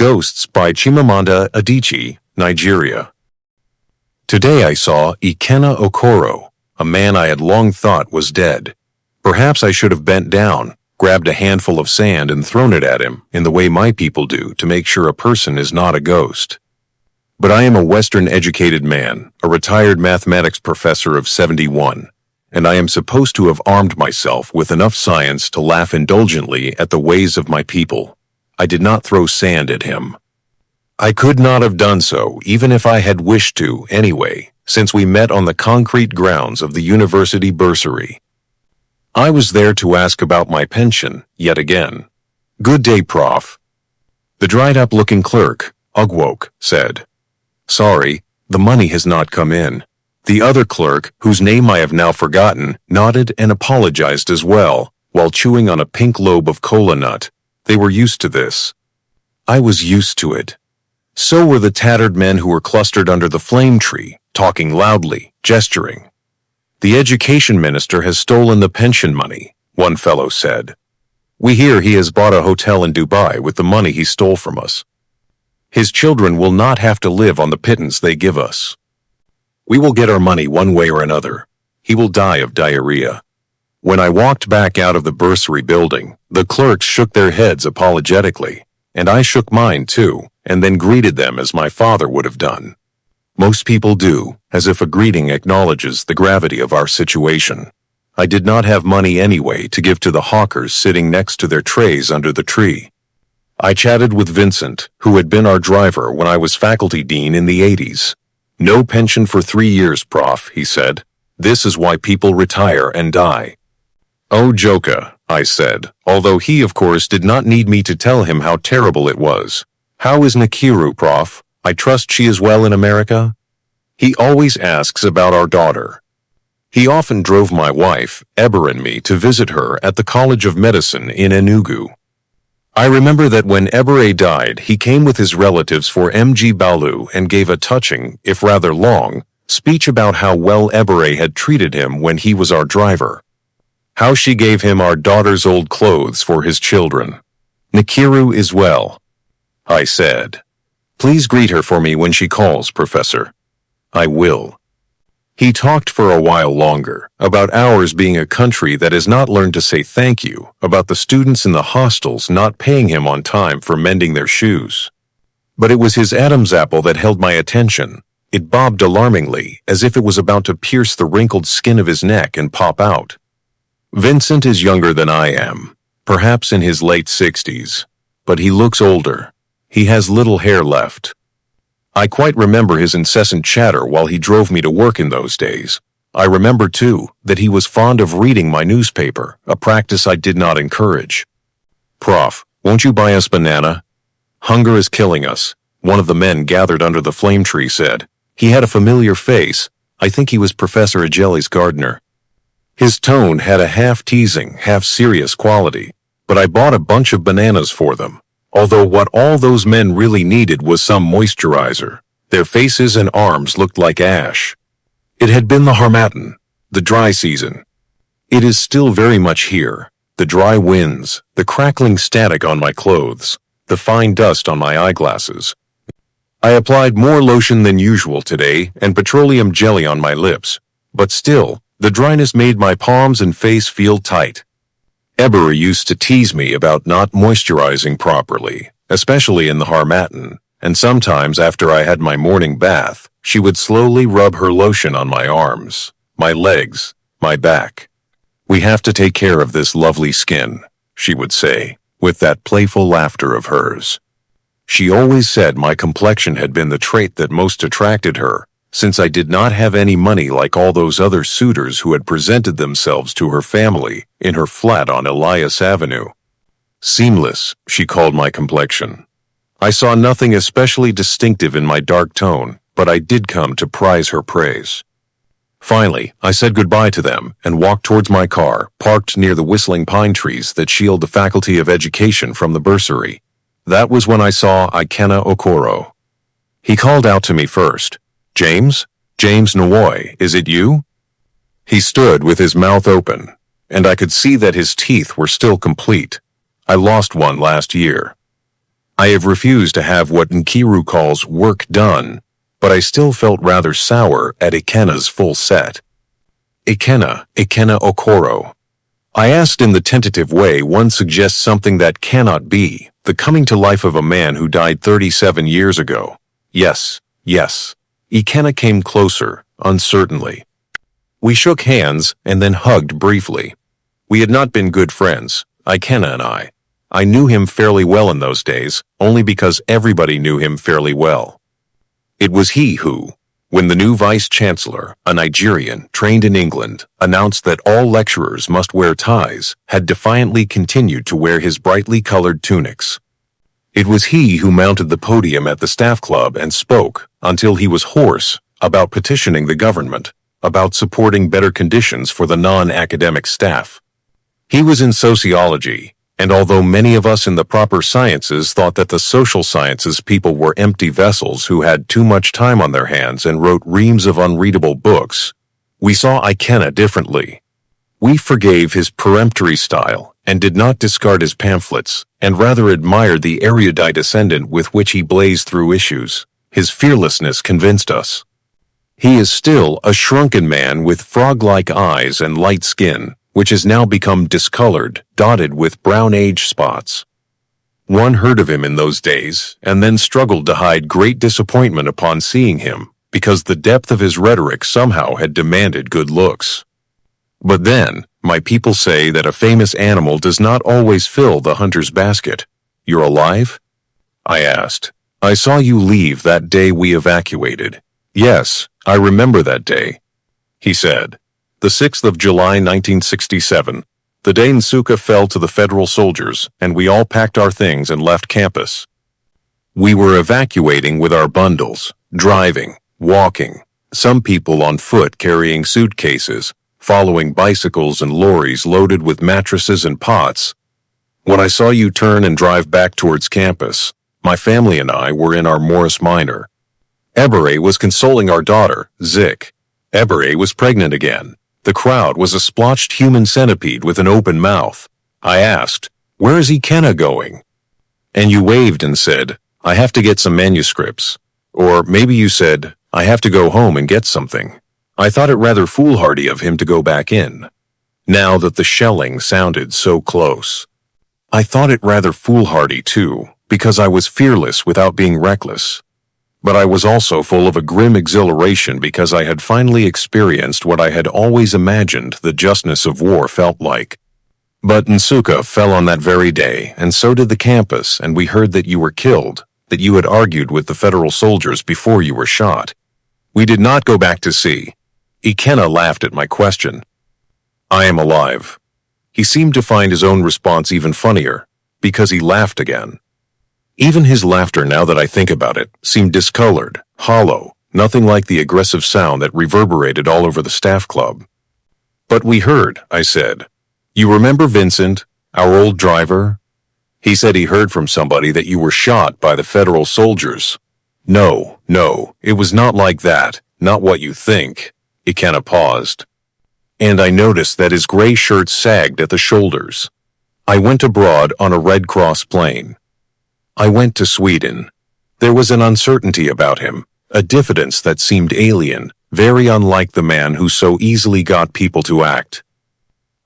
Ghosts by Chimamanda Adichie, Nigeria. Today I saw Ikenna Okoro, a man I had long thought was dead. Perhaps I should have bent down, grabbed a handful of sand and thrown it at him in the way my people do to make sure a person is not a ghost. But I am a Western-educated man, a retired mathematics professor of 71, and I am supposed to have armed myself with enough science to laugh indulgently at the ways of my people. I did not throw sand at him. I could not have done so, even if I had wished to, anyway, since we met on the concrete grounds of the university bursary. I was there to ask about my pension, yet again. "Good day, Prof." The dried-up-looking clerk, Ugwoke, said. "Sorry, the money has not come in." The other clerk, whose name I have now forgotten, nodded and apologized as well, while chewing on a pink lobe of cola nut. They were used to this. I was used to it. So were the tattered men who were clustered under the flame tree, talking loudly, gesturing. "The education minister has stolen the pension money," one fellow said. "We hear he has bought a hotel in Dubai with the money he stole from us. His children will not have to live on the pittance they give us. We will get our money one way or another. He will die of diarrhea." When I walked back out of the bursary building, the clerks shook their heads apologetically, and I shook mine too, and then greeted them as my father would have done. Most people do, as if a greeting acknowledges the gravity of our situation. I did not have money anyway to give to the hawkers sitting next to their trays under the tree. I chatted with Vincent, who had been our driver when I was faculty dean in the 80s. "No pension for 3 years, Prof," he said. "This is why people retire and die." "Oh, Joka," I said, although he, of course, did not need me to tell him how terrible it was. "How is Nkiru, Prof? I trust she is well in America?" He always asks about our daughter. He often drove my wife, Eber, and me to visit her at the College of Medicine in Enugu. I remember that when Ebere died, he came with his relatives for MG Balu and gave a touching, if rather long, speech about how well Ebere had treated him when he was our driver. How she gave him our daughter's old clothes for his children. "Nkiru is well," I said. "Please greet her for me when she calls, Professor." "I will." He talked for a while longer, about ours being a country that has not learned to say thank you, about the students in the hostels not paying him on time for mending their shoes. But it was his Adam's apple that held my attention. It bobbed alarmingly, as if it was about to pierce the wrinkled skin of his neck and pop out. Vincent is younger than I am, perhaps in his late 60s, but he looks older. He has little hair left. I quite remember his incessant chatter while he drove me to work in those days. I remember, too, that he was fond of reading my newspaper, a practice I did not encourage. "Prof, won't you buy us banana? Hunger is killing us," one of the men gathered under the flame tree said. He had a familiar face. I think he was Professor Ajeli's gardener. His tone had a half-teasing, half-serious quality, but I bought a bunch of bananas for them. Although what all those men really needed was some moisturizer. Their faces and arms looked like ash. It had been the Harmattan, the dry season. It is still very much here. The dry winds, the crackling static on my clothes, the fine dust on my eyeglasses. I applied more lotion than usual today and petroleum jelly on my lips, but still, the dryness made my palms and face feel tight. Eber used to tease me about not moisturizing properly, especially in the Harmattan, and sometimes after I had my morning bath, she would slowly rub her lotion on my arms, my legs, my back. "We have to take care of this lovely skin," she would say, with that playful laughter of hers. She always said my complexion had been the trait that most attracted her, since I did not have any money like all those other suitors who had presented themselves to her family in her flat on Elias Avenue. Seamless, she called my complexion. I saw nothing especially distinctive in my dark tone, but I did come to prize her praise. Finally, I said goodbye to them and walked towards my car, parked near the whistling pine trees that shield the Faculty of Education from the bursary. That was when I saw Ikenna Okoro. He called out to me first. "James? James Nwoye, is it you?" He stood with his mouth open, and I could see that his teeth were still complete. I lost one last year. I have refused to have what Nkiru calls work done, but I still felt rather sour at Ikenna's full set. Ikenna Okoro. I asked in the tentative way one suggests something that cannot be, the coming to life of a man who died 37 years ago. Yes. Ikenna came closer, uncertainly. We shook hands and then hugged briefly. We had not been good friends, Ikenna and I. I knew him fairly well in those days, only because everybody knew him fairly well. It was he who, when the new vice-chancellor, a Nigerian trained in England, announced that all lecturers must wear ties, had defiantly continued to wear his brightly colored tunics. It was he who mounted the podium at the staff club and spoke, until he was hoarse, about petitioning the government, about supporting better conditions for the non-academic staff. He was in sociology, and although many of us in the proper sciences thought that the social sciences people were empty vessels who had too much time on their hands and wrote reams of unreadable books, we saw Ikenna differently. We forgave his peremptory style and did not discard his pamphlets, and rather admired the erudite ascendant with which he blazed through issues. His fearlessness convinced us. He is still a shrunken man with frog-like eyes and light skin, which has now become discolored, dotted with brown age spots. One heard of him in those days, and then struggled to hide great disappointment upon seeing him, because the depth of his rhetoric somehow had demanded good looks. But then, my people say that a famous animal does not always fill the hunter's basket. You're alive? I asked. I saw you leave that day we evacuated. Yes, I remember that day, he said. The 6th of July 1967, the day Nsukka fell to the federal soldiers, and we all packed our things and left campus. We were evacuating with our bundles, driving, walking, some people on foot carrying suitcases, following bicycles and lorries loaded with mattresses and pots. When I saw you turn and drive back towards campus, my family and I were in our Morris Minor. Ebere was consoling our daughter, Zik. Ebere was pregnant again. The crowd was a splotched human centipede with an open mouth. I asked, "Where is Ikenna going?" And you waved and said, "I have to get some manuscripts." Or maybe you said, "I have to go home and get something." I thought it rather foolhardy of him to go back in, now that the shelling sounded so close. I thought it rather foolhardy, too, because I was fearless without being reckless. But I was also full of a grim exhilaration because I had finally experienced what I had always imagined the justness of war felt like. But Nsukka fell on that very day, and so did the campus, and we heard that you were killed, that you had argued with the federal soldiers before you were shot. We did not go back to see. Ikenna laughed at my question. I am alive. He seemed to find his own response even funnier, because he laughed again. Even his laughter, now that I think about it, seemed discolored, hollow, nothing like the aggressive sound that reverberated all over the staff club. But we heard, I said. You remember Vincent, our old driver? He said he heard from somebody that you were shot by the federal soldiers. No, it was not like that, not what you think. Ikenna paused. And I noticed that his gray shirt sagged at the shoulders. I went abroad on a Red Cross plane. I went to Sweden. There was an uncertainty about him, a diffidence that seemed alien, very unlike the man who so easily got people to act.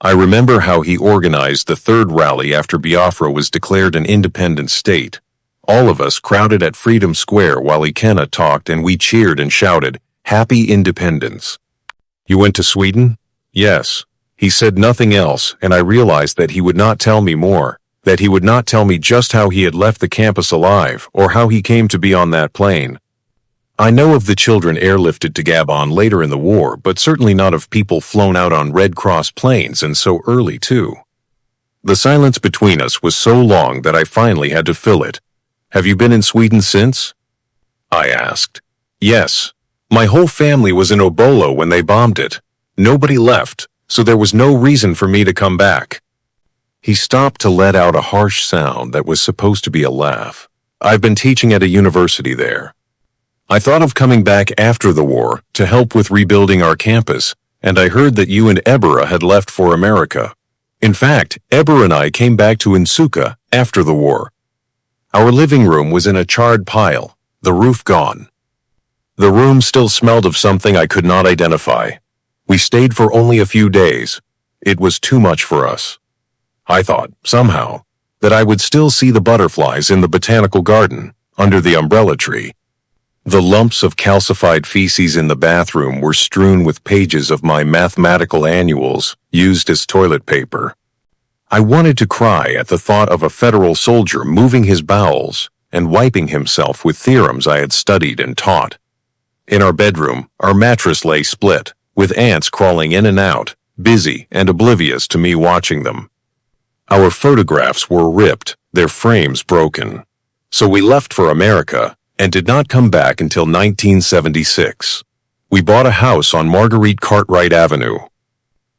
I remember how he organized the third rally after Biafra was declared an independent state. All of us crowded at Freedom Square while Ikenna talked, and we cheered and shouted, "Happy Independence." You went to Sweden? Yes. He said nothing else, and I realized that he would not tell me more, that he would not tell me just how he had left the campus alive or how he came to be on that plane. I know of the children airlifted to Gabon later in the war, but certainly not of people flown out on Red Cross planes, and so early too. The silence between us was so long that I finally had to fill it. Have you been in Sweden since? I asked. Yes. My whole family was in Obolo when they bombed it. Nobody left, so there was no reason for me to come back. He stopped to let out a harsh sound that was supposed to be a laugh. I've been teaching at a university there. I thought of coming back after the war to help with rebuilding our campus, and I heard that you and Ebere had left for America. In fact, Ebere and I came back to Nsukka after the war. Our living room was in a charred pile, the roof gone. The room still smelled of something I could not identify. We stayed for only a few days. It was too much for us. I thought, somehow, that I would still see the butterflies in the botanical garden, under the umbrella tree. The lumps of calcified feces in the bathroom were strewn with pages of my mathematical annuals used as toilet paper. I wanted to cry at the thought of a federal soldier moving his bowels and wiping himself with theorems I had studied and taught. In our bedroom, our mattress lay split, with ants crawling in and out, busy and oblivious to me watching them. Our photographs were ripped, their frames broken. So we left for America and did not come back until 1976. We bought a house on Marguerite Cartwright Avenue.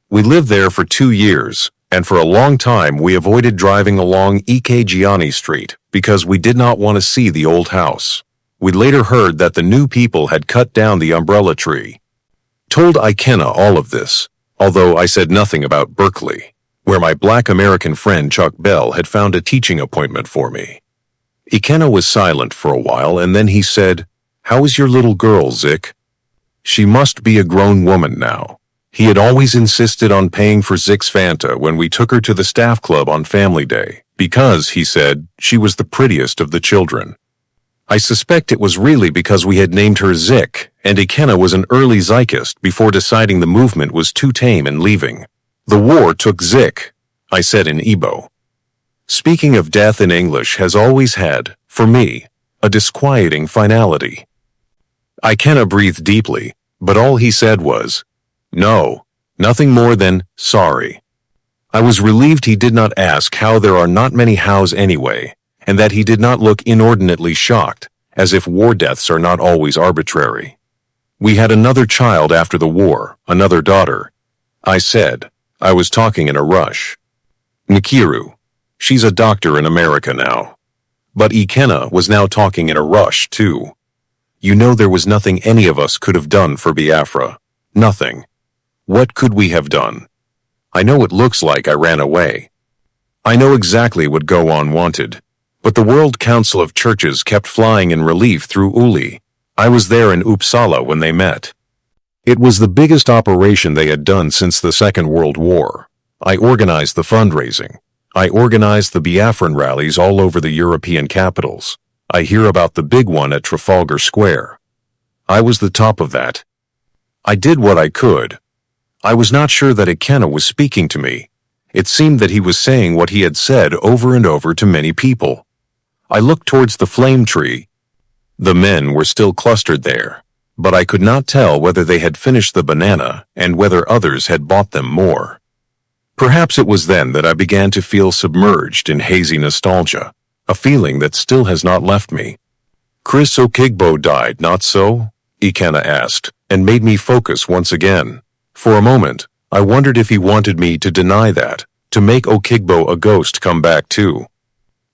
We lived there for 2 years, and for a long time we avoided driving along Gianni Street because we did not want to see the old house. We later heard that the new people had cut down the umbrella tree. Told Ikenna all of this, although I said nothing about Berkeley, where my black American friend Chuck Bell had found a teaching appointment for me. Ikenna was silent for a while, and then he said, "How is your little girl, Zick?" She must be a grown woman now. He had always insisted on paying for Zick's Fanta when we took her to the staff club on Family Day, because, he said, she was the prettiest of the children. I suspect it was really because we had named her Zick, and Ikenna was an early Zykist before deciding the movement was too tame and leaving. "The war took Zick," I said in Igbo. Speaking of death in English has always had, for me, a disquieting finality. Ikenna breathed deeply, but all he said was, "No, nothing more than sorry." I was relieved he did not ask how there are not many hows anyway, and that he did not look inordinately shocked, as if war deaths are not always arbitrary. "We had another child after the war, another daughter," I said. I was talking in a rush. "Nkiru. She's a doctor in America now." But Ikenna was now talking in a rush, too. "You know there was nothing any of us could have done for Biafra. Nothing. What could we have done? I know it looks like I ran away. I know exactly what Go On wanted. But the World Council of Churches kept flying in relief through Uli. I was there in Uppsala when they met. It was the biggest operation they had done since the Second World War. I organized the fundraising. I organized the Biafran rallies all over the European capitals. I hear about the big one at Trafalgar Square. I was the top of that. I did what I could. I was not sure that Ikenna was speaking to me. It seemed that he was saying what he had said over and over to many people. I looked towards the flame tree. The men were still clustered there, but I could not tell whether they had finished the banana and whether others had bought them more. Perhaps it was then that I began to feel submerged in hazy nostalgia, a feeling that still has not left me. "Chris Okigbo died, not so?" Ikenna asked, and made me focus once again. For a moment, I wondered if he wanted me to deny that, to make Okigbo a ghost come back too.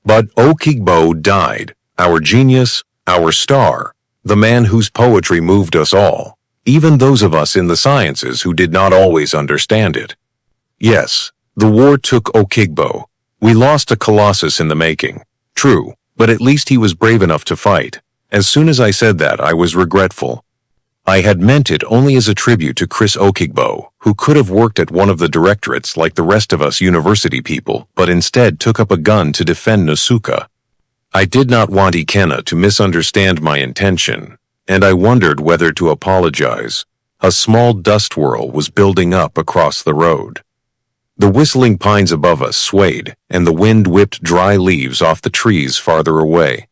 But Okigbo died, our genius, our star, the man whose poetry moved us all, even those of us in the sciences who did not always understand it. Yes, the war took Okigbo. We lost a colossus in the making. True, but at least he was brave enough to fight. As soon as I said that, I was regretful. I had meant it only as a tribute to Chris Okigbo, who could have worked at one of the directorates like the rest of us university people, but instead took up a gun to defend Nasuka. I did not want Ikenna to misunderstand my intention, and I wondered whether to apologize. A small dust whirl was building up across the road. The whistling pines above us swayed, and the wind whipped dry leaves off the trees farther away.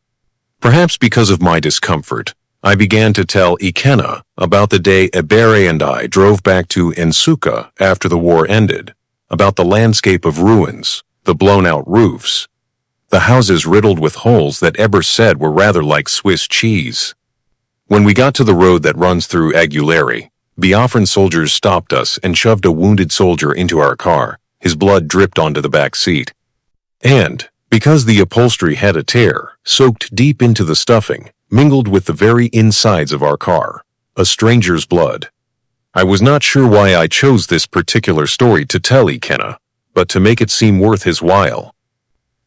Perhaps because of my discomfort, I began to tell Ikenna about the day Ebere and I drove back to Nsuka after the war ended, about the landscape of ruins, the blown-out roofs, the houses riddled with holes that Eber said were rather like Swiss cheese. When we got to the road that runs through Aguilera, Biafran soldiers stopped us and shoved a wounded soldier into our car. His blood dripped onto the back seat. And, because the upholstery had a tear, soaked deep into the stuffing, mingled with the very insides of our car, a stranger's blood. I was not sure why I chose this particular story to tell Ikenna, but to make it seem worth his while.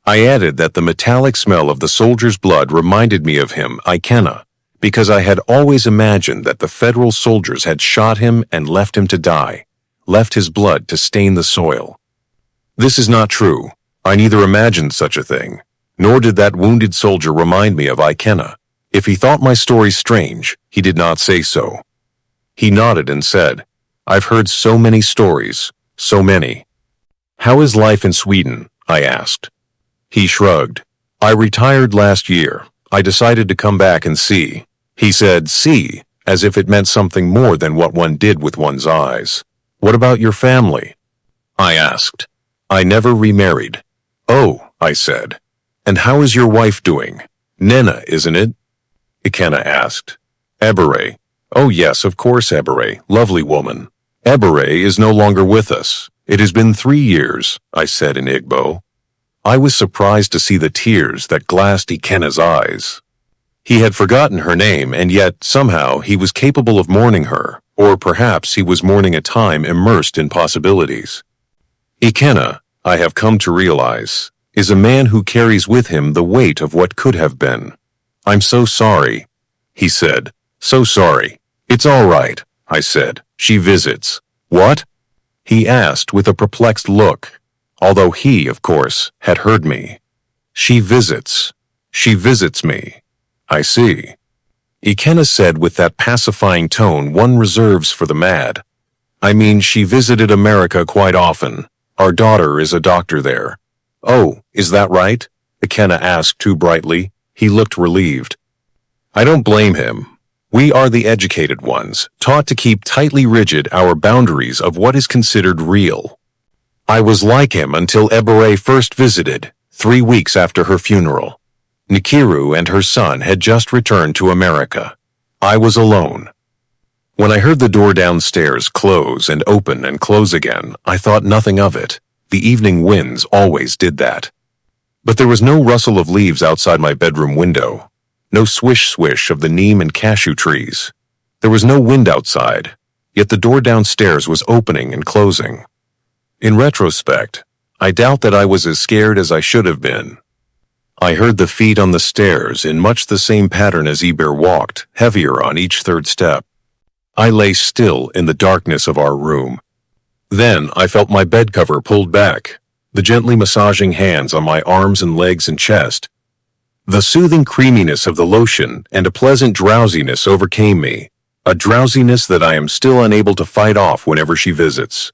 I added that the metallic smell of the soldier's blood reminded me of him, Ikenna, because I had always imagined that the federal soldiers had shot him and left him to die, left his blood to stain the soil. This is not true. I neither imagined such a thing, nor did that wounded soldier remind me of Ikenna. If he thought my story strange, he did not say so. He nodded and said, I've heard so many stories, so many. How is life in Sweden? I asked. He shrugged. I retired last year. I decided to come back and see. He said, see, as if it meant something more than what one did with one's eyes. What about your family? I asked. I never remarried. Oh, I said. And how is your wife doing? Nena, isn't it? Ikenna asked. Ebere. Oh yes, of course Ebere, lovely woman. Ebere is no longer with us. It has been 3 years, I said in Igbo. I was surprised to see the tears that glassed Ikenna's eyes. He had forgotten her name, and yet, somehow, he was capable of mourning her, or perhaps he was mourning a time immersed in possibilities. Ikenna, I have come to realize, is a man who carries with him the weight of what could have been. I'm so sorry, he said. So sorry. It's all right, I said. She visits. What? He asked with a perplexed look, although he, of course, had heard me. She visits. She visits me. I see. Ikenna said with that pacifying tone one reserves for the mad. I mean, she visited America quite often. Our daughter is a doctor there. Oh, is that right? Ikenna asked too brightly. He looked relieved. I don't blame him. We are the educated ones, taught to keep tightly rigid our boundaries of what is considered real. I was like him until Ebere first visited, 3 weeks after her funeral. Nkiru and her son had just returned to America. I was alone. When I heard the door downstairs close and open and close again, I thought nothing of it. The evening winds always did that. But there was no rustle of leaves outside my bedroom window. No swish-swish of the neem and cashew trees. There was no wind outside, yet the door downstairs was opening and closing. In retrospect, I doubt that I was as scared as I should have been. I heard the feet on the stairs in much the same pattern as Eber walked, heavier on each third step. I lay still in the darkness of our room. Then I felt my bed cover pulled back, the gently massaging hands on my arms and legs and chest. The soothing creaminess of the lotion and a pleasant drowsiness overcame me, a drowsiness that I am still unable to fight off whenever she visits.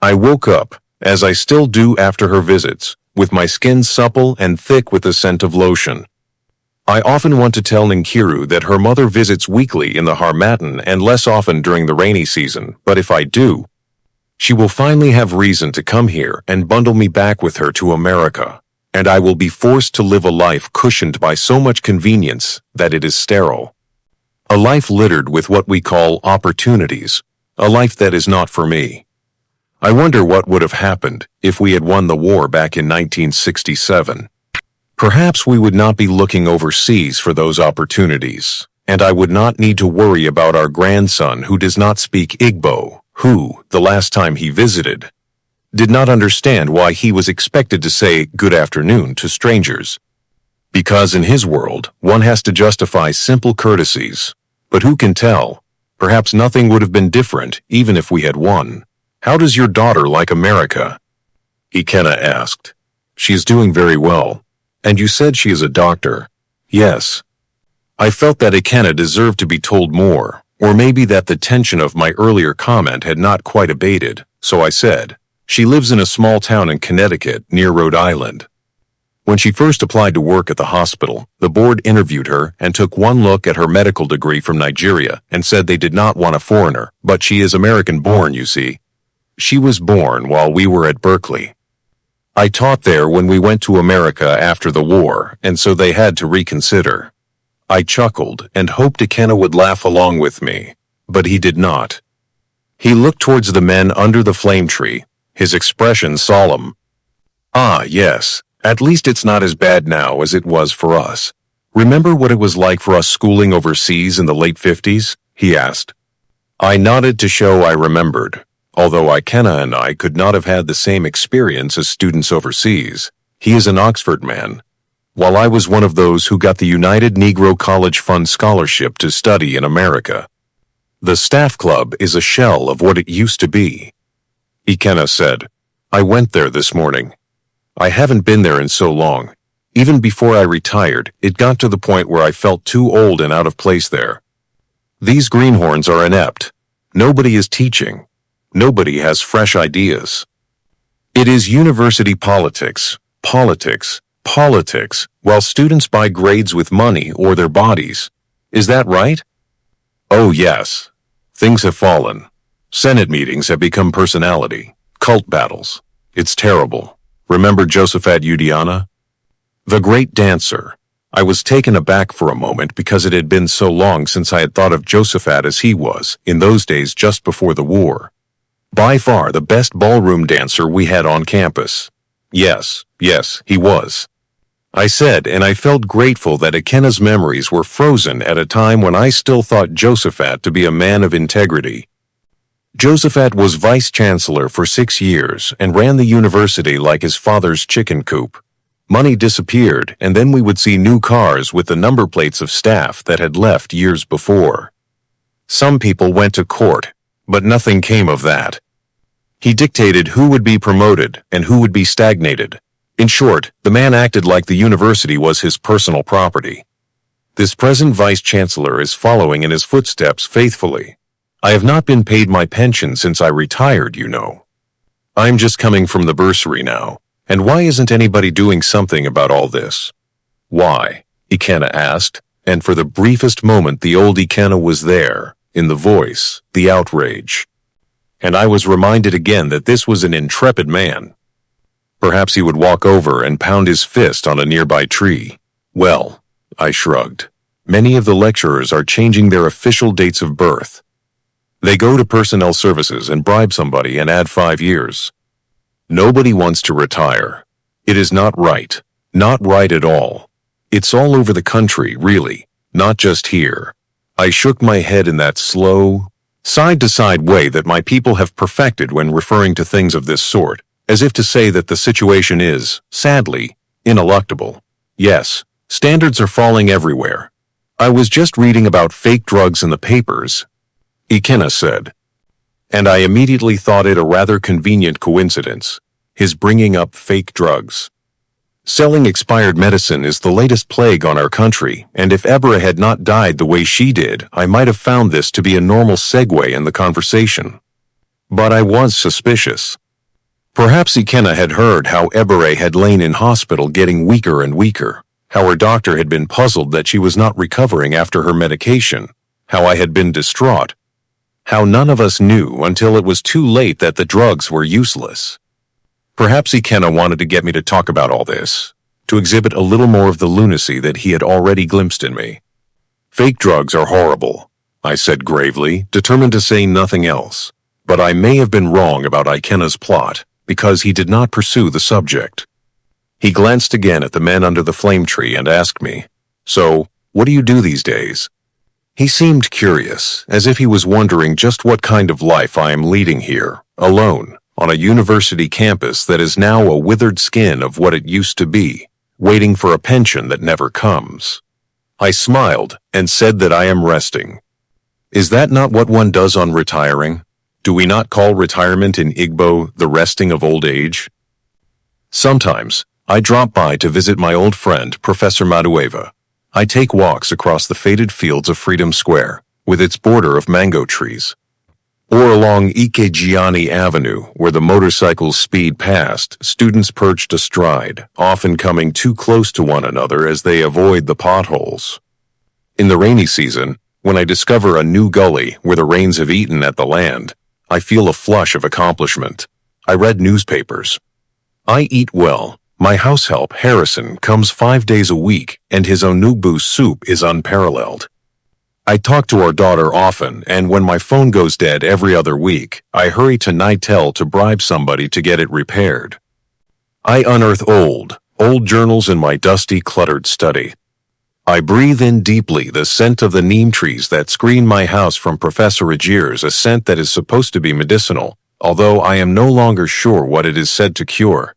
I woke up, as I still do after her visits, with my skin supple and thick with the scent of lotion. I often want to tell Nkiru that her mother visits weekly in the Harmattan and less often during the rainy season, but if I do, she will finally have reason to come here and bundle me back with her to America. And I will be forced to live a life cushioned by so much convenience that it is sterile. A life littered with what we call opportunities, a life that is not for me. I wonder what would have happened if we had won the war back in 1967. Perhaps we would not be looking overseas for those opportunities, and I would not need to worry about our grandson who does not speak Igbo, who, the last time he visited, did not understand why he was expected to say good afternoon to strangers. Because in his world, one has to justify simple courtesies. But who can tell? Perhaps nothing would have been different even if we had won. How does your daughter like America? Ikenna asked. She is doing very well. And you said she is a doctor. Yes. I felt that Ikenna deserved to be told more, or maybe that the tension of my earlier comment had not quite abated, so I said, she lives in a small town in Connecticut near Rhode Island. When she first applied to work at the hospital, the board interviewed her and took one look at her medical degree from Nigeria and said they did not want a foreigner, but she is American-born, you see. She was born while we were at Berkeley. I taught there when we went to America after the war, and so they had to reconsider. I chuckled and hoped Ikenna would laugh along with me, but he did not. He looked towards the men under the flame tree, his expression solemn. Ah, yes, at least it's not as bad now as it was for us. Remember what it was like for us schooling overseas in the late 50s? He asked. I nodded to show I remembered. Although Ikenna and I could not have had the same experience as students overseas, He is an Oxford man, while I was one of those who got the United Negro College Fund scholarship to study in America. The staff club is a shell of what it used to be. Ikenna said, I went there this morning. I haven't been there in so long. Even before I retired, it got to the point where I felt too old and out of place there. These greenhorns are inept. Nobody is teaching. Nobody has fresh ideas. It is university politics, politics, politics, while students buy grades with money or their bodies. Is that right? Oh yes. Things have fallen. Senate meetings have become personality, cult battles. It's terrible. Remember Josephat Udiana? The great dancer. I was taken aback for a moment because it had been so long since I had thought of Josephat as he was, in those days just before the war. By far the best ballroom dancer we had on campus. Yes, he was. I said, and I felt grateful that Ikenna's memories were frozen at a time when I still thought Josephat to be a man of integrity. Josephat was vice-chancellor for 6 years and ran the university like his father's chicken coop. Money disappeared, and then we would see new cars with the number plates of staff that had left years before. Some people went to court, but nothing came of that. He dictated who would be promoted and who would be stagnated. In short, the man acted like the university was his personal property. This present vice-chancellor is following in his footsteps faithfully. I have not been paid my pension since I retired, you know. I'm just coming from the bursary now, and why isn't anybody doing something about all this? Why? Ikenna asked, and for the briefest moment the old Ikenna was there, in the voice, the outrage. And I was reminded again that this was an intrepid man. Perhaps he would walk over and pound his fist on a nearby tree. Well, I shrugged. Many of the lecturers are changing their official dates of birth. They go to personnel services and bribe somebody and add 5 years. Nobody wants to retire. It is not right. Not right at all. It's all over the country, really, not just here. I shook my head in that slow, side-to-side way that my people have perfected when referring to things of this sort, as if to say that the situation is, sadly, ineluctable. Yes, standards are falling everywhere. I was just reading about fake drugs in the papers, Ikenna said. And I immediately thought it a rather convenient coincidence, his bringing up fake drugs. Selling expired medicine is the latest plague on our country, and if Ebra had not died the way she did, I might have found this to be a normal segue in the conversation. But I was suspicious. Perhaps Ikenna had heard how Ebere had lain in hospital getting weaker and weaker, how her doctor had been puzzled that she was not recovering after her medication, how I had been distraught, how none of us knew until it was too late that the drugs were useless. Perhaps Ikenna wanted to get me to talk about all this, to exhibit a little more of the lunacy that he had already glimpsed in me. Fake drugs are horrible, I said gravely, determined to say nothing else, but I may have been wrong about Ikenna's plot, because he did not pursue the subject. He glanced again at the men under the flame tree and asked me, So, what do you do these days? He seemed curious, as if he was wondering just what kind of life I am leading here, alone, on a university campus that is now a withered skin of what it used to be, waiting for a pension that never comes. I smiled and said that I am resting. Is that not what one does on retiring? Do we not call retirement in Igbo the resting of old age? Sometimes, I drop by to visit my old friend, Professor Madueva. I take walks across the faded fields of Freedom Square, with its border of mango trees, or along Ikejiani Avenue, where the motorcycles speed past, students perched astride, often coming too close to one another as they avoid the potholes. In the rainy season, when I discover a new gully where the rains have eaten at the land, I feel a flush of accomplishment. I read newspapers. I eat well. My house help, Harrison, comes 5 days a week, and his onugbu soup is unparalleled. I talk to our daughter often, and when my phone goes dead every other week, I hurry to Nitel to bribe somebody to get it repaired. I unearth old journals in my dusty, cluttered study. I breathe in deeply the scent of the neem trees that screen my house from Professor Agir's, a scent that is supposed to be medicinal, although I am no longer sure what it is said to cure.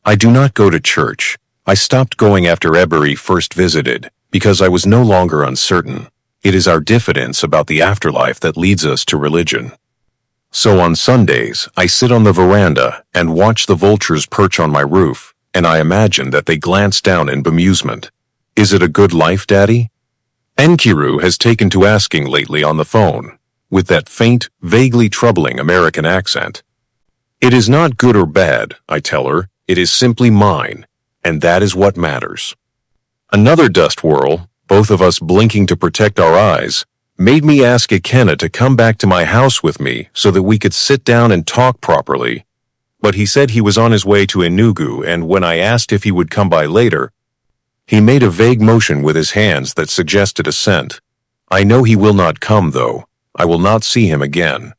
I do not go to church. I stopped going after Eberi first visited, because I was no longer uncertain. It is our diffidence about the afterlife that leads us to religion. So on Sundays, I sit on the veranda and watch the vultures perch on my roof, and I imagine that they glance down in bemusement. Is it a good life, Daddy? Nkiru has taken to asking lately on the phone, with that faint, vaguely troubling American accent. It is not good or bad, I tell her. It is simply mine, and that is what matters. Another dust whirl, both of us blinking to protect our eyes, made me ask Ikenna to come back to my house with me so that we could sit down and talk properly. But he said he was on his way to Enugu, and when I asked if he would come by later, he made a vague motion with his hands that suggested assent. I know he will not come, though. I will not see him again.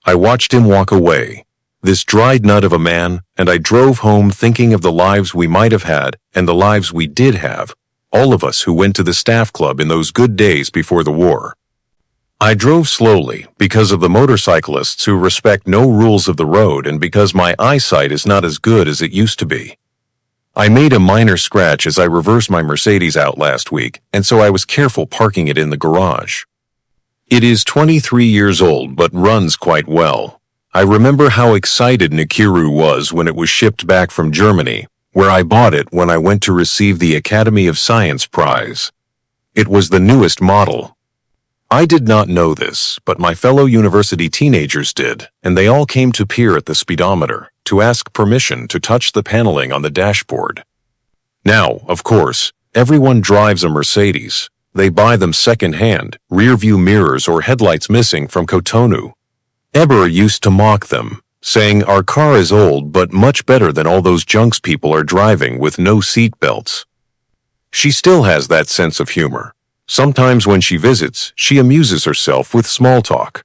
I watched him walk away, this dried nut of a man, and I drove home thinking of the lives we might have had and the lives we did have, all of us who went to the staff club in those good days before the war. I drove slowly because of the motorcyclists who respect no rules of the road and because my eyesight is not as good as it used to be. I made a minor scratch as I reversed my Mercedes out last week, and so I was careful parking it in the garage. It is 23 years old but runs quite well. I remember how excited Nkiru was when it was shipped back from Germany, where I bought it when I went to receive the Academy of Science Prize. It was the newest model. I did not know this, but my fellow university teenagers did, and they all came to peer at the speedometer to ask permission to touch the paneling on the dashboard. Now, of course, everyone drives a Mercedes. They buy them second-hand, rear-view mirrors or headlights missing from Cotonou. Eber used to mock them, saying our car is old but much better than all those junks people are driving with no seat belts. She still has that sense of humor. Sometimes when she visits, she amuses herself with small talk.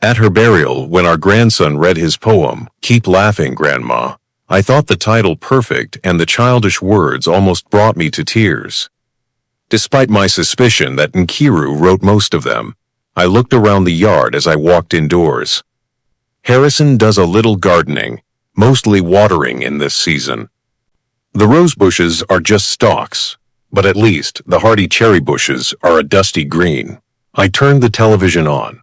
At her burial, when our grandson read his poem, "Keep Laughing, Grandma," I thought the title perfect and the childish words almost brought me to tears. Despite my suspicion that Nkiru wrote most of them, I looked around the yard as I walked indoors. Harrison does a little gardening, mostly watering in this season. The rose bushes are just stalks, but at least the hardy cherry bushes are a dusty green. I turned the television on.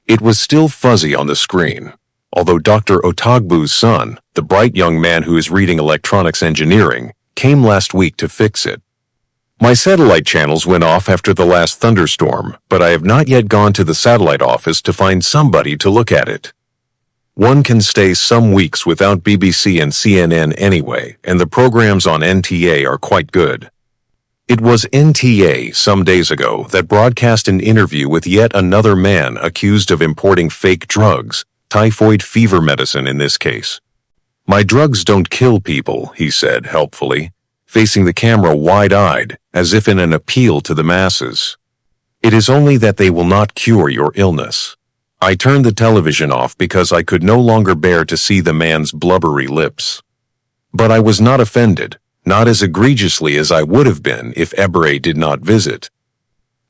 It was still fuzzy on the screen, although Dr. Otagbu's son, the bright young man who is reading electronics engineering, came last week to fix it. My satellite channels went off after the last thunderstorm, but I have not yet gone to the satellite office to find somebody to look at it. One can stay some weeks without BBC and CNN anyway, and the programs on NTA are quite good. It was NTA some days ago that broadcast an interview with yet another man accused of importing fake drugs, typhoid fever medicine in this case. "My drugs don't kill people," he said helpfully, facing the camera wide-eyed, as if in an appeal to the masses. "It is only that they will not cure your illness." I turned the television off because I could no longer bear to see the man's blubbery lips. But I was not offended, not as egregiously as I would have been if Ebere did not visit.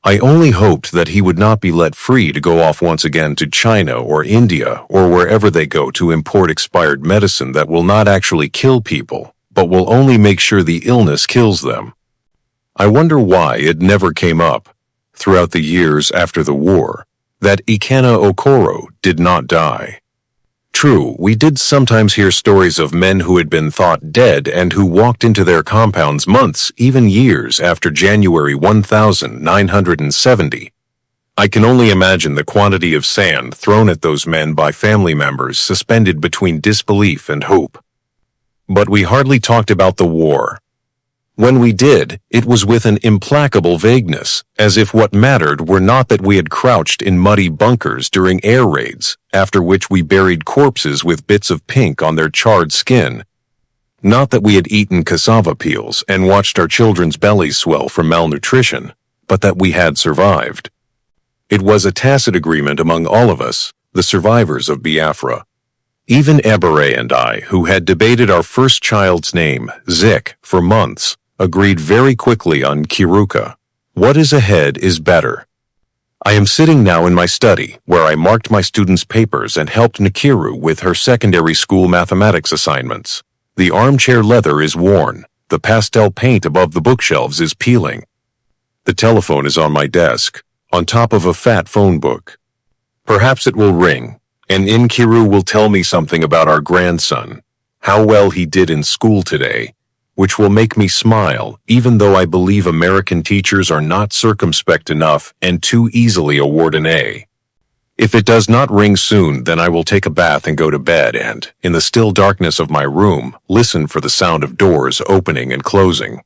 I only hoped that he would not be let free to go off once again to China or India or wherever they go to import expired medicine that will not actually kill people, but will only make sure the illness kills them. I wonder why it never came up, throughout the years after the war, that Ikenna Okoro did not die. True, we did sometimes hear stories of men who had been thought dead and who walked into their compounds months, even years after January 1970. I can only imagine the quantity of sand thrown at those men by family members suspended between disbelief and hope. But we hardly talked about the war. When we did, it was with an implacable vagueness, as if what mattered were not that we had crouched in muddy bunkers during air raids, after which we buried corpses with bits of pink on their charred skin. Not that we had eaten cassava peels and watched our children's bellies swell from malnutrition, but that we had survived. It was a tacit agreement among all of us, the survivors of Biafra. Even Ebere and I, who had debated our first child's name, Zik, for months, agreed very quickly on Kiruka. What is ahead is better. I am sitting now in my study, where I marked my students' papers and helped Nkiru with her secondary school mathematics assignments. The armchair leather is worn. The pastel paint above the bookshelves is peeling. The telephone is on my desk, on top of a fat phone book. Perhaps it will ring, and Inquiry will tell me something about our grandson, how well he did in school today, which will make me smile, even though I believe American teachers are not circumspect enough and too easily award an A. If it does not ring soon, then I will take a bath and go to bed and, in the still darkness of my room, listen for the sound of doors opening and closing.